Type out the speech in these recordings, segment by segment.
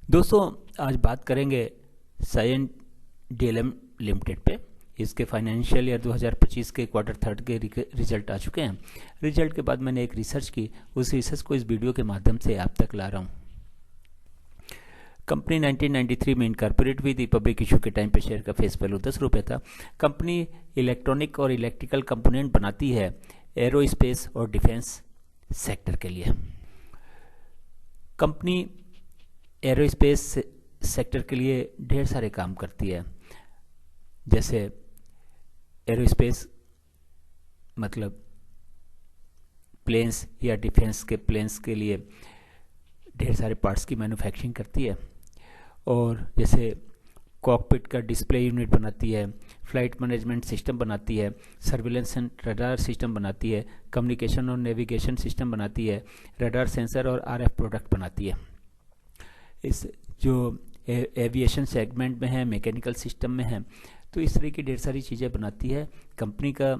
दोस्तों आज बात करेंगे साइएंट डीएलएम लिमिटेड पे। इसके फाइनेंशियल ईयर 2025 के क्वार्टर थर्ड के रिजल्ट आ चुके हैं। रिजल्ट के बाद मैंने एक रिसर्च की, उस रिसर्च को इस वीडियो के माध्यम से आप तक ला रहा हूँ। कंपनी 1993 में इनकॉर्पोरेट हुई थी। पब्लिक इशू के टाइम पे शेयर का फेस वैल्यू 10 रुपये था। कंपनी इलेक्ट्रॉनिक और इलेक्ट्रिकल कंपोनेंट बनाती है एरोस्पेस और डिफेंस सेक्टर के लिए। कंपनी एरोस्पेस सेक्टर के लिए ढेर सारे काम करती है, जैसे एरोस्पेस मतलब प्लेन्स या डिफेंस के प्लेन्स के लिए ढेर सारे पार्ट्स की मैन्युफैक्चरिंग करती है, और जैसे कॉकपिट का डिस्प्ले यूनिट बनाती है, फ्लाइट मैनेजमेंट सिस्टम बनाती है, सर्विलेंस एंड रडार सिस्टम बनाती है, कम्युनिकेशन और नेविगेशन सिस्टम बनाती है, रडार सेंसर और आरएफ प्रोडक्ट बनाती है। इस जो एविएशन सेगमेंट में है, मैकेनिकल सिस्टम में है, तो इस तरह की ढेर सारी चीज़ें बनाती है। कंपनी का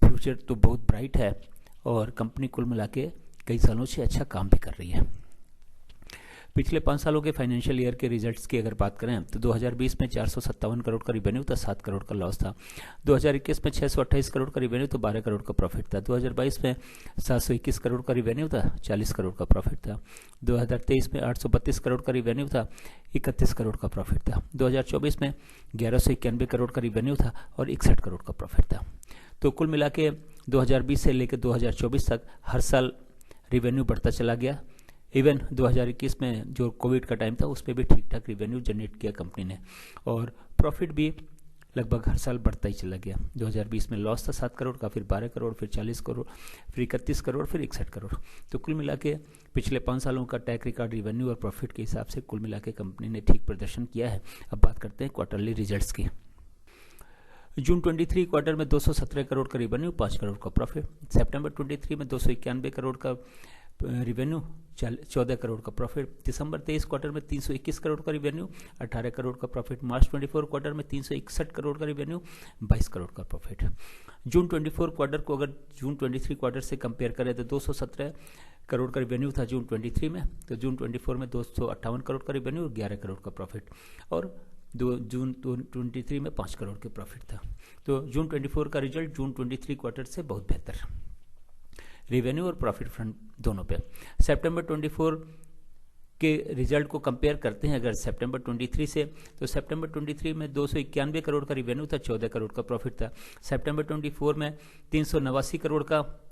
फ्यूचर तो बहुत ब्राइट है और कंपनी कुल मिला के कई सालों से अच्छा काम भी कर रही है। पिछले 5 सालों के फाइनेंशियल ईयर के रिजल्ट्स की अगर बात करें तो 2020 में 457 करोड़ का रिवेन्यू था, 7 करोड़ का लॉस था। 2021 में 628 करोड़ का रिवेन्यू तो 12 करोड़ का प्रॉफिट था। 2022 में 721 करोड़ का रिवेन्यू था, 40 करोड़ का प्रॉफिट था। 2023 में 832 करोड़ का रिवेन्यू था, 31 करोड़ का प्रॉफिट था। 2024 में 1191 करोड़ का रिवेन्यू था और 61 करोड़ का प्रॉफिट था। तो कुल मिला के 2020 से लेकर 2024 तक हर साल रिवेन्यू बढ़ता चला गया। इवन 2021 में जो कोविड का टाइम था उसमें भी ठीक ठाक रिवेन्यू जनरेट किया कंपनी ने, और प्रॉफिट भी लगभग हर साल बढ़ता ही चला गया। 2020 में लॉस था 7 करोड़ का, फिर 12 करोड़, फिर 40 करोड़, फिर 31 करोड़, फिर 61 करोड़। तो कुल मिला के पिछले 5 सालों का ट्रैक रिकॉर्ड रिवेन्यू और प्रॉफिट के हिसाब से कुल मिला के कंपनी ने ठीक प्रदर्शन किया है। अब बात करते हैं क्वार्टरली रिजल्ट्स की। जून 23 क्वार्टर में 217 करोड़ का रिवेन्यू, 5 करोड़ का प्रॉफिट। सितंबर 23 में 291 करोड़ का रिवेन्यू, 14 करोड़ का प्रॉफिट। दिसंबर 23 क्वार्टर में 321 करोड़ का रिवेन्यू, 18 करोड़ का प्रॉफिट। मार्च 24 क्वार्टर में 361 करोड़ का रिवेन्यू, 22 करोड़ का प्रॉफिट। जून 24 क्वार्टर को अगर जून 23 क्वार्टर से कंपेयर करें तो 217 करोड़ का रिवेन्यू था जून 23 में, तो जून 24 में 258 करोड़ का रिवेन्यू और 11 करोड़ का प्रॉफिट, और जून 23 में 5 करोड़ के प्रॉफिट था। तो जून 24 का रिजल्ट जून 23 क्वार्टर से बहुत बेहतर रिवेन्यू और प्रॉफिट फ्रंट दोनों पे। सितंबर 24 के रिजल्ट को कंपेयर करते हैं अगर सितंबर 23 से, तो सितंबर 23 में 291 करोड़ का रिवेन्यू था, 14 करोड़ का प्रॉफिट था। सितंबर 24 में 389 करोड़ का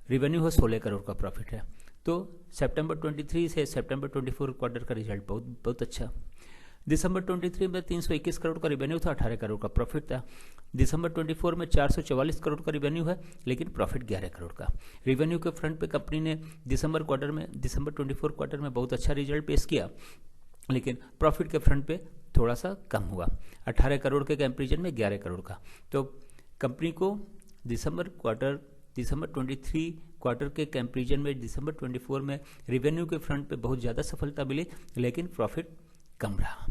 रिवेन्यू है, 16 करोड़ का प्रॉफिट है। तो सितंबर 23 से सितंबर 24 क्वार्टर का रिजल्ट बहुत अच्छा। दिसंबर 23 में 321 करोड़ का रिवेन्यू था, 18 करोड़ का प्रॉफिट था। दिसंबर 24 में 444 करोड़ का रिवेन्यू है, लेकिन प्रॉफिट 11 करोड़ का। रिवेन्यू के फ्रंट पे कंपनी ने दिसंबर 24 क्वार्टर में बहुत अच्छा रिजल्ट पेश किया, लेकिन प्रॉफिट के फ्रंट पे थोड़ा सा कम हुआ, 18 करोड़ के कंपेरिजन में 11 करोड़ का। तो कंपनी को दिसंबर 23 क्वार्टर के कंपेरिजन में दिसंबर 24 में रिवेन्यू के फ्रंट पे बहुत ज़्यादा सफलता मिली, लेकिन प्रॉफिट कम रहा।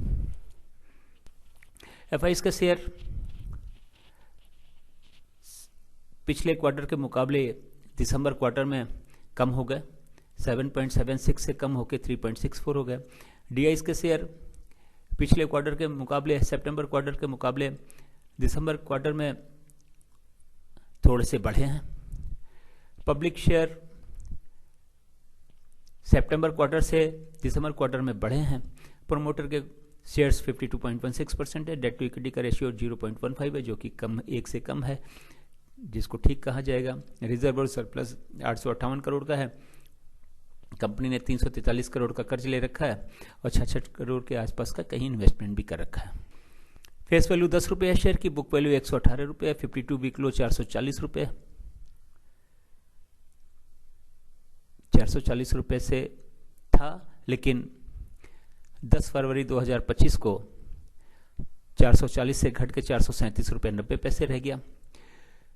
एफआईएस का शेयर पिछले क्वार्टर के मुकाबले दिसंबर क्वार्टर में कम हो गए, 7.76 से कम होकर 3.64 हो गए। डीआईएस के शेयर पिछले क्वार्टर के मुकाबले, सितंबर क्वार्टर के मुकाबले दिसंबर क्वार्टर में थोड़े से बढ़े हैं। पब्लिक शेयर सितंबर क्वार्टर से दिसंबर क्वार्टर में बढ़े हैं। प्रोमोटर के शेयर्स 52.16% है। डेट टू इक्विटी का रेशियो 0.15 है, जो कि कम, 1 से कम है, जिसको ठीक कहा जाएगा। रिजर्व और सरप्लस 858 करोड़ का है। कंपनी ने 343 करोड़ का कर्ज ले रखा है और 66 करोड़ के आसपास का कहीं इन्वेस्टमेंट भी कर रखा है। फेस वैल्यू 10 रुपये है शेयर की, बुक वैल्यू 118 रुपये है, 52 वीक लो 440 रुपये, 440 रुपये से था, लेकिन 10 फरवरी 2025 को 440 से घट के 437 रुपये 90 पैसे रह गया।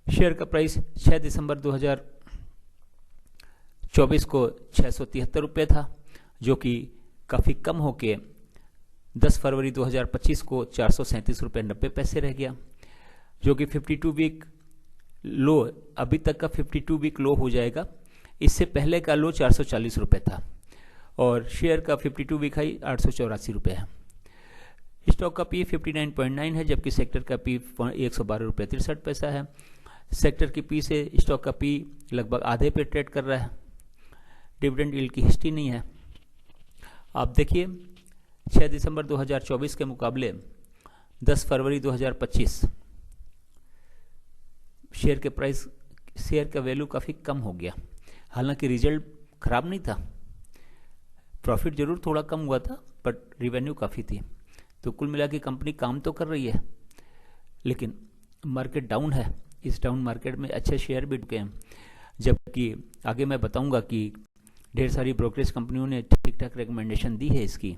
शेयर का प्राइस 6 दिसंबर 2024 को 673 रुपये था, जो कि काफ़ी कम होके 10 फरवरी 2025 को 437 रुपये 90 पैसे रह गया, जो कि 52 वीक लो, अभी तक का 52 वीक लो हो जाएगा। इससे पहले का लो 440 रुपये था, और शेयर का 52 वीक हाई 884 रुपये है। स्टॉक का पी 59.9 है, जबकि सेक्टर का पी 112 रुपये 63 पैसा है। सेक्टर की पी से स्टॉक का पी लगभग आधे पे ट्रेड कर रहा है। डिविडेंड यील्ड की हिस्ट्री नहीं है। आप देखिए 6 दिसंबर 2024 के मुकाबले 10 फरवरी 2025 शेयर के प्राइस, शेयर का वैल्यू काफ़ी कम हो गया। हालांकि रिजल्ट खराब नहीं था, प्रॉफिट जरूर थोड़ा कम हुआ था, बट रिवेन्यू काफ़ी थी। तो कुल मिला के कंपनी काम तो कर रही है, लेकिन मार्केट डाउन है। इस डाउन मार्केट में अच्छे शेयर भी डूबे हैं, जबकि आगे मैं बताऊंगा कि ढेर सारी ब्रोकरेज कंपनियों ने ठीक ठाक रिकमेंडेशन दी है इसकी।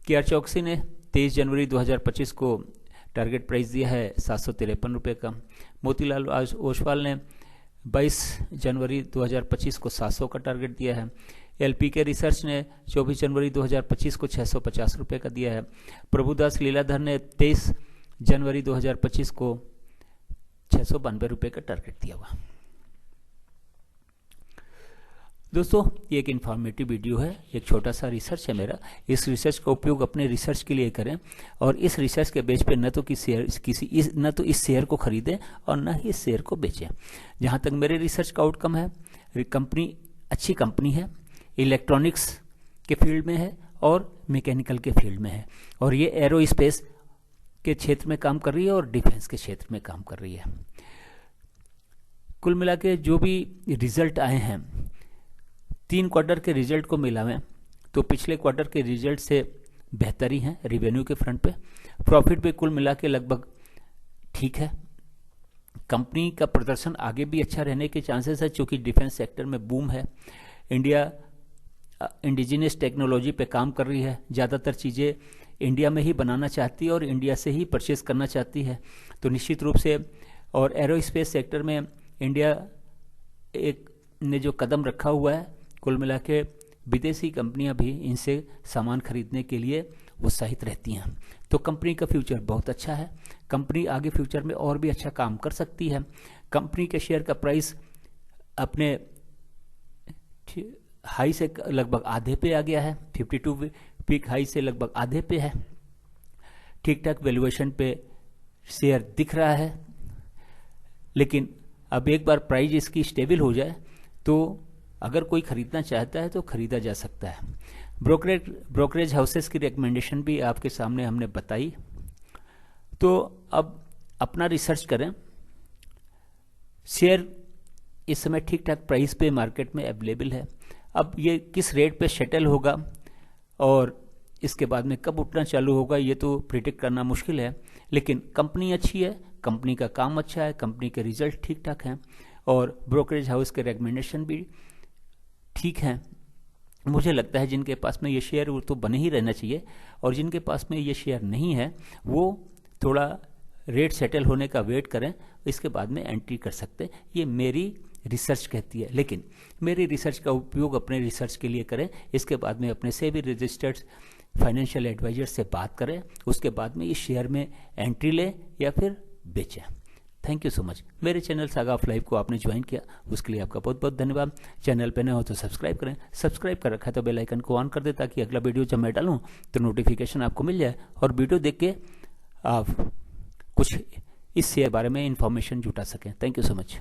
केआर चौकसी ने 23 जनवरी 2025 को टारगेट प्राइस दिया है 753 रुपये का। मोतीलाल ओसवाल ने 22 जनवरी 2025 को 700 का टारगेट दिया है। एलपीके रिसर्च ने 24 जनवरी 2025 को 650 रुपये का दिया है। प्रभुदास लीलाधर ने 23 जनवरी 2025 को 692 रुपये का टारगेट दिया हुआ। दोस्तों, ये एक इन्फॉर्मेटिव वीडियो है, एक छोटा सा रिसर्च है मेरा। इस रिसर्च का उपयोग अपने रिसर्च के लिए करें और इस रिसर्च के बेस पे न तो इस शेयर को खरीदें और न ही इस शेयर को बेचें। जहाँ तक मेरे रिसर्च का आउटकम है, कंपनी अच्छी कंपनी है, इलेक्ट्रॉनिक्स के फील्ड में है और मैकेनिकल के फील्ड में है, और ये एरोस्पेस के क्षेत्र में काम कर रही है और डिफेंस के क्षेत्र में काम कर रही है। कुल मिला के जो भी रिजल्ट आए हैं, 3 क्वार्टर के रिजल्ट को मिलावें तो पिछले क्वार्टर के रिजल्ट से बेहतरी है रिवेन्यू के फ्रंट पे। प्रॉफिट पे कुल मिला के लगभग ठीक है। कंपनी का प्रदर्शन आगे भी अच्छा रहने के चांसेस है, क्योंकि डिफेंस सेक्टर में बूम है। इंडिया इंडिजिनियस टेक्नोलॉजी पे काम कर रही है, ज़्यादातर चीज़ें इंडिया में ही बनाना चाहती है और इंडिया से ही परचेज करना चाहती है। तो निश्चित रूप से, और एरोस्पेस सेक्टर में इंडिया ने जो कदम रखा हुआ है, कुल मिला के विदेशी कंपनियां भी इनसे सामान खरीदने के लिए उत्साहित रहती हैं। तो कंपनी का फ्यूचर बहुत अच्छा है। कंपनी आगे फ्यूचर में और भी अच्छा काम कर सकती है। कंपनी के शेयर का प्राइस अपने हाई से लगभग आधे पे आ गया है, 52 पीक हाई से लगभग आधे पे है। ठीक ठाक वैल्यूएशन पे शेयर दिख रहा है, लेकिन अब एक बार प्राइस इसकी स्टेबल हो जाए तो अगर कोई खरीदना चाहता है तो खरीदा जा सकता है। ब्रोकरेज हाउसेस की रिकमेंडेशन भी आपके सामने हमने बताई। तो अब अपना रिसर्च करें। शेयर इस समय ठीक ठाक प्राइस पे मार्केट में अवेलेबल है। अब ये किस रेट पे सेटल होगा और इसके बाद में कब उठना चालू होगा, ये तो प्रिडिक्ट करना मुश्किल है। लेकिन कंपनी अच्छी है, कंपनी का काम अच्छा है, कंपनी के रिजल्ट ठीक ठाक हैं और ब्रोकरेज हाउस के रिकमेंडेशन भी ठीक है। मुझे लगता है जिनके पास में ये शेयर वो तो बने ही रहना चाहिए, और जिनके पास में ये शेयर नहीं है वो थोड़ा रेट सेटल होने का वेट करें, इसके बाद में एंट्री कर सकते हैं। ये मेरी रिसर्च कहती है, लेकिन मेरी रिसर्च का उपयोग अपने रिसर्च के लिए करें। इसके बाद में अपने से भी रजिस्टर्ड फाइनेंशियल एडवाइजर से बात करें, उसके बाद में इस शेयर में एंट्री लें या फिर बेचें। Thank you so much. मेरे चैनल सागा ऑफ लाइफ को आपने ज्वाइन किया, उसके लिए आपका बहुत बहुत धन्यवाद। चैनल पे नए हो तो सब्सक्राइब करें, सब्सक्राइब कर रखा है तो बेल आइकन को ऑन कर दे, ताकि अगला वीडियो जब मैं डालूं तो नोटिफिकेशन आपको मिल जाए और वीडियो देख के आप कुछ इस शेयर बारे में इंफॉर्मेशन जुटा सकें। Thank you so much.